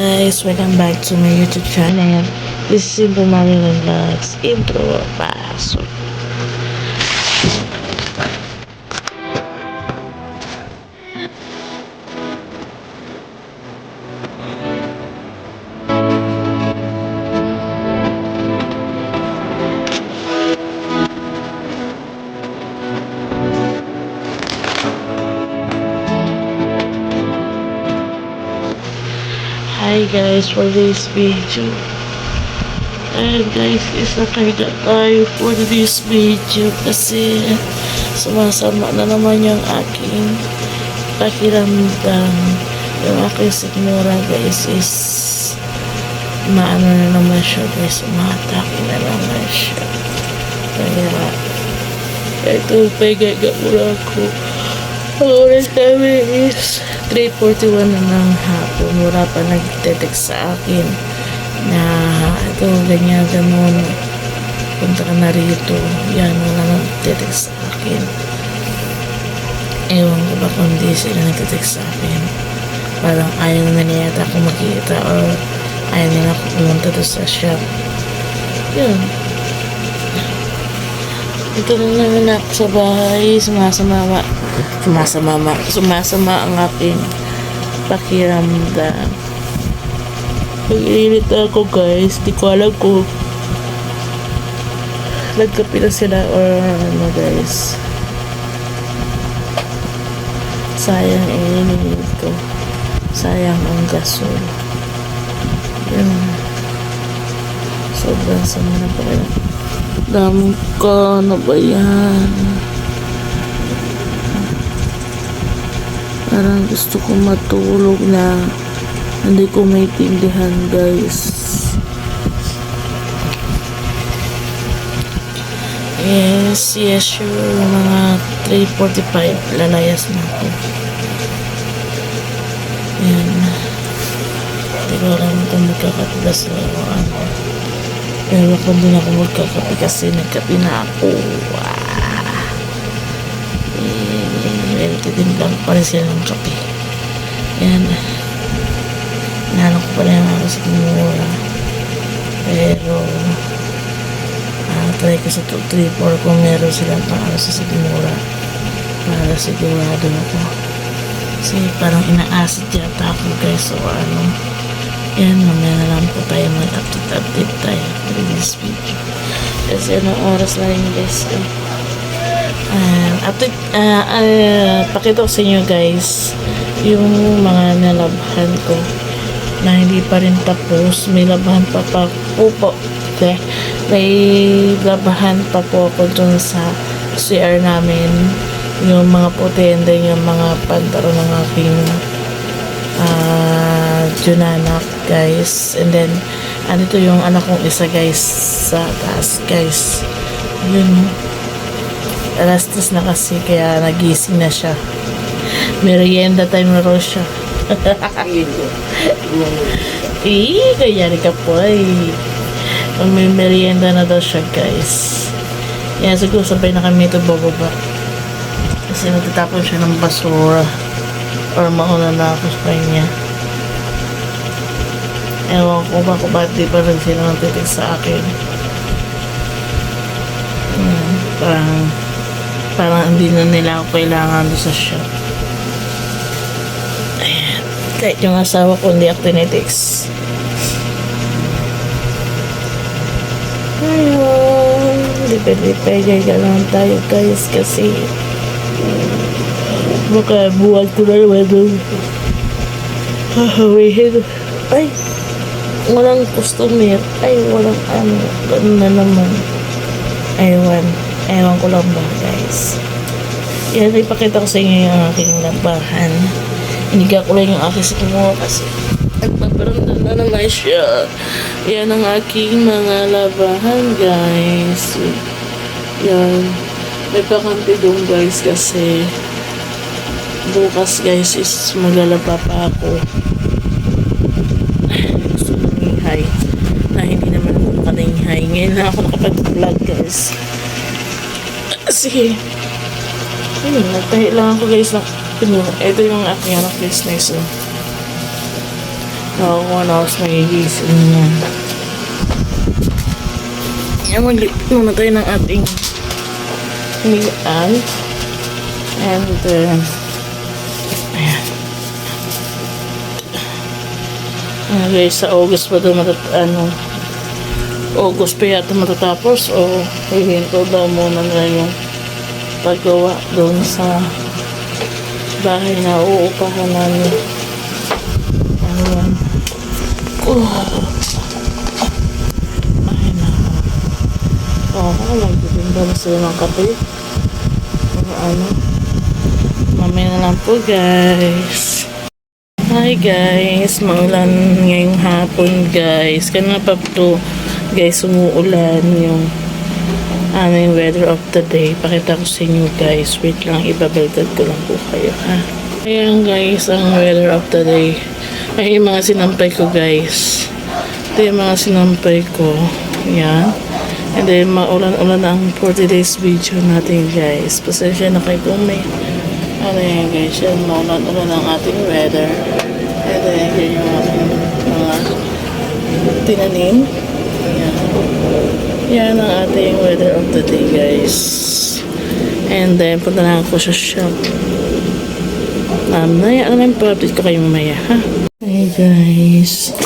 guys, welcome back to my YouTube channel. This is Simple Marilyn Vlogs. Intro, pasok. Hi guys, for this video. And guys, nakahiga tayo for this video kasi sumasama na naman yung aking pakiramdam. Yung aking sigmura guys is maano na naman siya guys, umatake na naman siya. Kaya ito, pagaga muna ako. Ang oras kami is 3:41 na ng hapon. Wala pa nag-text sa akin na ito, ganyan, ganun. Punta ka na rito. Yan, wala nag-text sa akin. Ewan ko ba kung di sila nag-text sa akin. Parang ayaw na niya yata ako makita or ayaw nila ako pumunta doon sa shop. Yun. Ito na naman ako sa bahay. Sumasama ang aking pakiramdam. Pag-iinit ako guys, di ko alam kung nagkape na sila or ano guys. Sayang ininit ko. Sayang ang gasol. Yun. Sobrang sama na pa kaya. Dami ka, ano ba yan? Parang gusto ko matulog na hindi ko maintindihan guys. Yes, sure. Mga 3:45 lalayas na ako. Yan. Hindi ko alam kung magkakatigas na ako ano. Pero kung din ako magkakape kasi nagkape na ako. Din lang pa rin sila ng kape. Yan. Nahanap ko pala yung ako sa Kimura. Pero try ko sa 2-3-4 kung meron silang paano sa Kimura para sigurado ako. Kasi parang inaasit yata ako guys o ano. Yan, mamaya na lang po tayo mag-update tayo for this video. Kasi anong oras na rin guys pakita ko sa inyo guys yung mga nalabhan ko na hindi pa rin tapos. May labahan pa po. May labahan pa po ako dun sa CR namin, yung mga puti and then yung mga pantaro ng aking junanak guys, and then andito yung anak kong isa guys sa taas guys. Yun, alas 3 na kasi kaya nagising na siya. Merienda time na raw siya. Kaya ka po may merienda na daw siya guys. Yan, siguro sabay na kami ito bababa kasi nagtatapon siya ng basura or mauna na ako sa kanya. Ewan ko ba kung bakit di pa rin sila nagtitig sa akin. Parang hindi na nila ako kailangan doon sa shop. Ayan. Kahit yung asawa ko hindi ako tinitext. Ayun. Dipay lang tayo guys kasi baka buwan ko na naman doon. Hahawihin. Ay! Walang customer. Ay, walang ano. Ganun na naman. Ewan ko lang ba guys. Yan, ipakita ko sa inyo yung aking labahan. Iniga ko lang yung aking sikimo kasi nagpaparamdam na naman siya. Yan ang aking mga labahan guys. Yan. May pakanti doon guys kasi bukas guys is maglalaba pa ako. Gusto maninghay na hindi naman ako makaninghay. Ngayon na ako nakapag-vlog guys. Sige. Nagtahi lang ako guys na ito yung aking anak business. Ako 1 hours magigising niya. Yan, mag-lip muna tayo ng ating milaan. And ayan. Guys, sa August pa ito August pa yata matatapos o hihinto daw muna na yung paggawa doon sa bahay na uupahan namin. Ayan. Ay na. Magtitinda na sila ng kape. Mamaya na lang po guys. Hi guys, maulan ngayong hapon guys. Kanina pa to guys, umuulan yung aming weather of the day. Pakita ko sa inyo guys. Wait lang, ibabaldad ko lang po kayo ha. Ayan guys, ang weather of the day. Ay, yung mga sinampay ko guys. Ito yung mga sinampay ko. Ayan. And then, maulan-ulan ang 40 days video natin guys. Pasensya na kayo kung may yan guys, yan maulan-ulan ang ating weather. And then, yan yung ating mga tinanim. Yan. Yan ang ating weather of the day guys. And then, punta na ako sa shop. Alam pa-update ko kayo mamaya ha. Hey guys,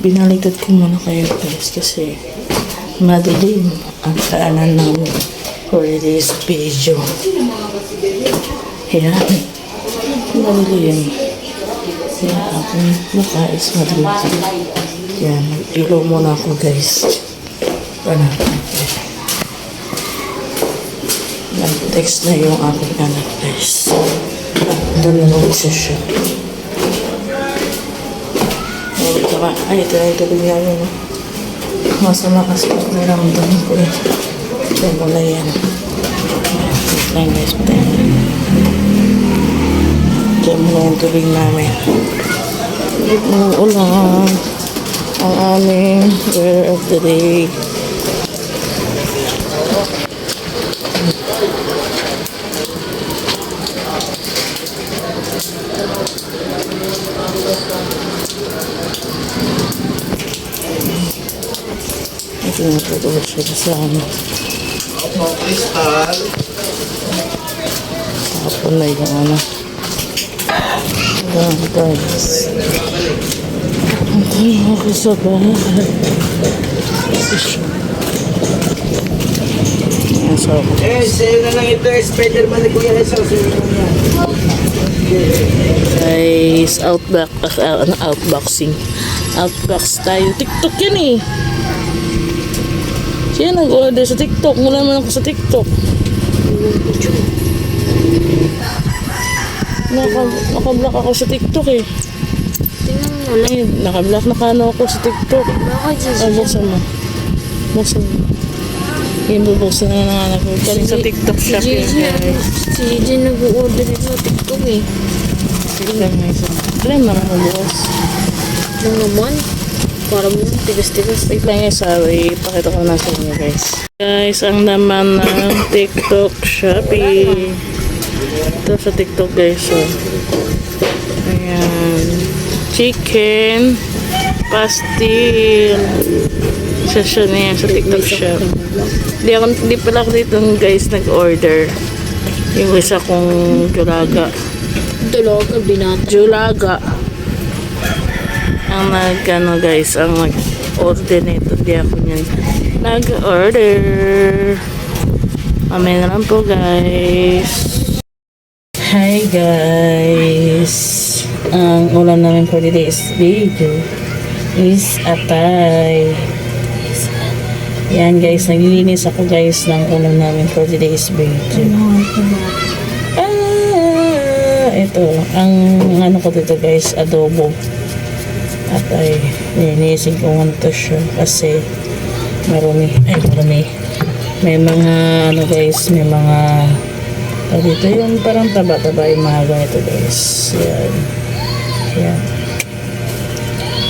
binaligtad ko muna kayo guys kasi madilim ang kaanan namin for this video. Yan, madilim. Yan, aking mukha is madilim. Yan, mag-ilaw muna ako guys. Nag-text na yung aking anak guys. Doon na siya siya. Ay, ito na ito bigyan nyo. Masama kasi pakiramdam ko eh. Ito mula yan. Wait lang guys. Ito mula yung tubig namin. Ulan ang aming weather of the day. Ito na tutulog siya sa ano. Hapon na yung ano. Ayan guys. Ayan ako sa bahay. Ayan sa ako. Sa'yo na lang ito. Spider-Man na Kuya Rizal. Sa'yo na lang yan. Guys, outboxing. Outbox tayo. TikTok yan eh. Siya nag-order sa TikTok. Mula naman ako sa TikTok. Naka-block ako sa TikTok eh. Tingnan mo lang. Ay, naka-block ako sa TikTok. Bakit Buksan mo. Buksan mo. Yung bubuksan na ng anak ko. Galing sa TikTok shop yun guys. Si Jen nag-order ito sa TikTok eh. Tignan mo isa. Tignan mo naman bukas. Yung naman, para mo tigas-tigas. Wait lang guys, sorry. Pakita ko na sa inyo guys. Guys, ang naman ng TikTok Shopee. Ito sa TikTok guys. So. Ayan. Chicken. Pastil. Siya na yan sa TikTok Shop. Hindi pala ako dito guys nag-order. Yung isa kong julaga. Dalaga, binata. Julaga. Ang guys, ang nag-order nito. Di ako niyan nag-order. Mamaya na lang po guys. Hi guys. Ang ulam namin for today's video is atay. Yan guys, naglilinis ako guys ng ulam namin for today's video. Ito, ang ano ko dito guys, adobo. At ay, nilinisin ko muna ito siya kasi marumi. May mga ano guys, may mga dito yung parang taba-taba yung mga ganito guys. Yan. Yan.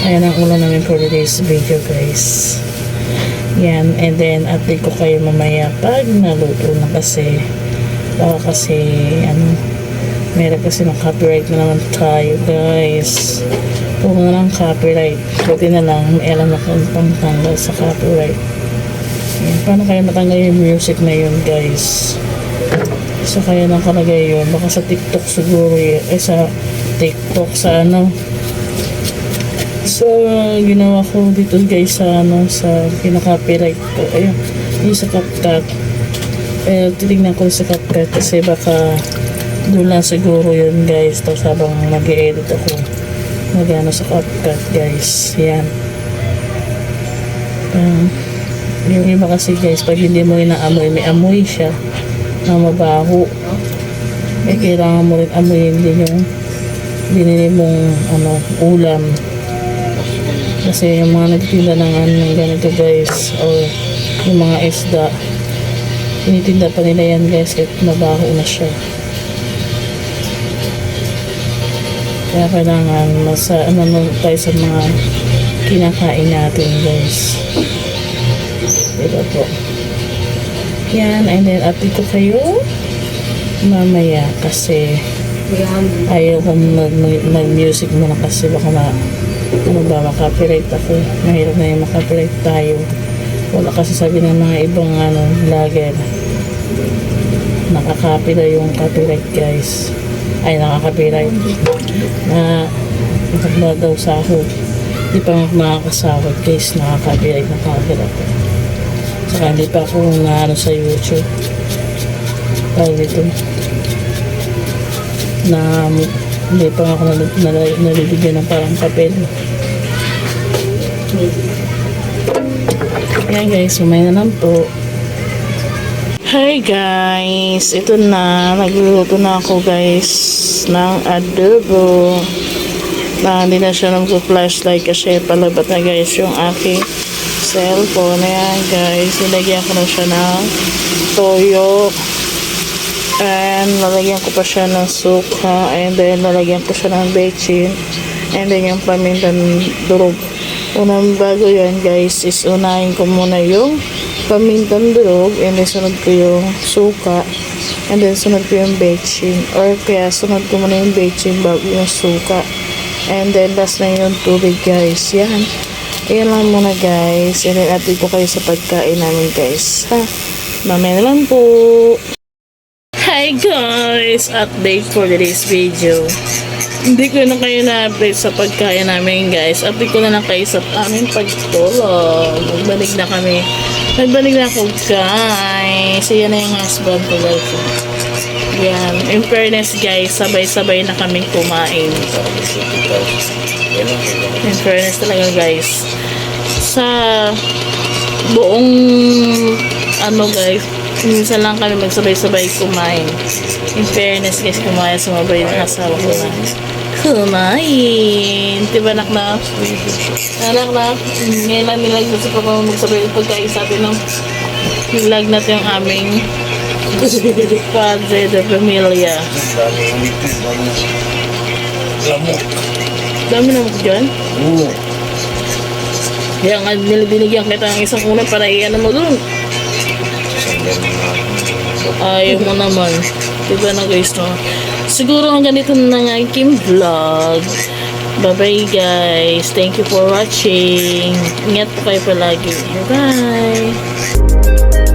Ayan ang ulam namin for today's video guys. Yan, and then update ko kayo mamaya pag naluto na kasi baka kasi ano, meron kasi ng copyright na naman tayo guys. Puro na lang copyright. Buti na lang, may alam ako pang tanggal sa copyright. Ayan, paano kaya matanggal yung music na yun, guys? So, kaya nakalagay yun. Baka sa TikTok siguro yun. Sa TikTok, sa ano. So, ginawa ko dito, guys, sa ano, sa pinaka-copyright ko. Ayun, yung sa CapCut. Titignan ko sa CapCut kasi baka doon lang siguro yun, guys. Tapos habang mag-i-edit ako, mag-ano sa CapCut, guys. Yan. Yung iba kasi, guys, pag hindi mo inaamoy, may amoy siya na mabaho. Kailangan mo rin amoyin din yung binili mong ano, ulam. Kasi yung mga nagtitinda ng ano, ng ganito, guys, or yung mga isda, tinitinda pa nila yan, guys, kahit mabaho na siya. Kaya kailangan ano tayo sa mga kinakain natin, guys. Diba po? Yan, and then update ko kayo mamaya kasi ayaw kong mag-music muna kasi baka ano ba, makapiright ako. Mahirap na yung makapiright tayo. Wala kasi sabi ng mga ibang ano, vlogger, nakakapira yung copyright, guys. Ay, nakakapiright na nakakala daw sahod. Di pa makakasahod, guys, nakakapiright na kagad ako. Saka hindi pa ako na ano sa YouTube. Tawag dito na hindi pa ako nalibigyan ng parang papel. Yan, guys, umay na lang po. Hi guys, ito na, nagluluto na ako, guys, ng adobo na hindi na siya nag-flashlight kasi palabat na, guys, yung aking cellphone. Ayan, guys, nilagyan ko na siya ng toyo and lalagyan ko pa siya ng suka and then lalagyan ko siya ng bechin and then yung pamintang durog. Unang bago yan, guys, is unahin ko muna yung pamintang durog and then sunod ko yung suka and then sunod ko yung bechin, or kaya sunod ko muna yung bechin bago yung suka and then last na yung tubig, guys. Yan. Ayan lang muna, guys. And then update ko kayo sa pagkain namin, guys. Ha? Mamaya na lang po. Hi, guys! Update for today's video. Hindi ko na kayo na-update sa pagkain namin, guys. Update ko na lang kayo sa aming pagtulog. Nagbalik na kami. Nagbalik na ako, guys. Yan na yung husband ko, guys. Yan. In fairness, guys, sabay-sabay na kami kumain. In fairness talaga, guys. Sa buong ano, guys, minsan lang kami magsabay-sabay kumain. In fairness, guys, kumain sumabay ng asawa ko na kumain. Diba, anak na? Anak na? Ngayon lang nilag sa pag magsabay pagkain sa atin ng nilag natin yung aming Padre de Familia. Dami na mo dyan? Oo. Kaya nga binigyan kita ng isang una para i-ano mo dun. Ayaw mo naman. Diba na, guys, no? Siguro ang ganito na ng aking vlog. Bye-bye, guys. Thank you for watching. Ingat po kayo palagi. Bye-bye.